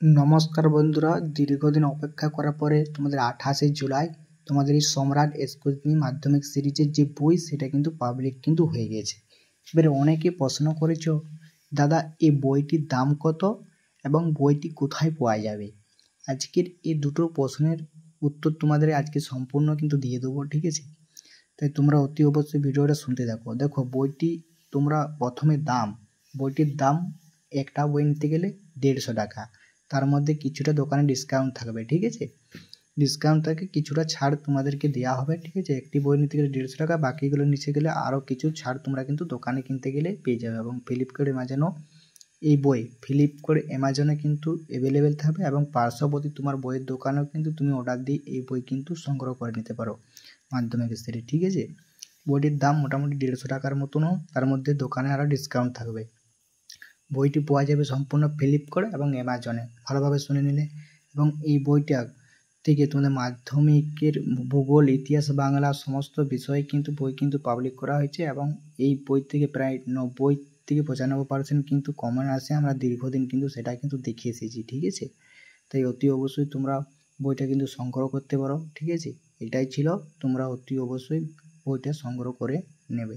नमस्कार बंधुरा दीर्घदिन अपेक्षा करार परे तुम्हारे 28 जुलाई तुम्हारे सम्राट एसकुजमी माध्यमिक सीरीजेर जे बई सेटा किन्तु पाबलिक किन्तु हये गेछे। एबारे अनेके प्रश्न करेछो दादा ए बईटिर दाम कत एबं बईटी कोथाय पाওয়া যাবে। आजकेर ए दुटो प्रश्नेर उत्तर तुम्हादेर आजके सम्पूर्ण किन्तु दिए देबो, ठीक आछे। ताई तोमरा अति अवश्य भिडियोटा शुनते थाको। देखो बईटी तोमरा प्रथमे दाम बईटिर दाम एकटा बई निते गेले 150 टाका, तार मध्य किछुटा दोकाने डिसकाउंट थाकबे, ठीक है। डिसकाउंट थाके किछुटा छाड़ तुम्हादेरके देया होबे, ठीक है। एकटी बई निते गेले 150 टाका, बाकिगुलो निचे गेले आरो किछु छाड़ तोमरा किन्तु दोकाने किनते गेले पेये जाबे। एबं फ्लिपकार्ट अ্যামাজনও এই বই फ्लिपकार्ट অ্যামাজনে কিন্তু अवेलेबल থাকবে এবং পার্শ্ববর্তী তোমার বইয়ের দোকানেও কিন্তু তুমি অর্ডার দিয়ে এই বই কিন্তু সংগ্রহ করে নিতে পারো মাধ্যমিক স্তরে, ঠিক আছে। বইটির দাম মোটামুটি 150 টাকার মতনও, তার মধ্যে দোকানে আরও ডিসকাউন্ট থাকবে। বইটি পাওয়া যাবে সম্পূর্ণ ফ্লিপকার্ট এবং অ্যামাজনে, ভালোভাবে শুনে নিলে। এবং এই বইটা থেকে তোমাদের মাধ্যমিকের ভূগোল, ইতিহাস, বাংলা সমস্ত বিষয়ে কিন্তু বই কিন্তু পাবলিক করা হয়েছে এবং এই বই থেকে প্রায় 90 থেকে 95% কিন্তু কমন আসে। আমরা দীর্ঘদিন কিন্তু সেটা কিন্তু দেখে এসেছি, ঠিক আছে। তাই অতি অবশ্যই তোমরা বইটা কিন্তু সংগ্রহ করতে পারো, ঠিক আছে। এটাই ছিল, তোমরা অতি অবশ্যই বইটা সংগ্রহ করে নেবে।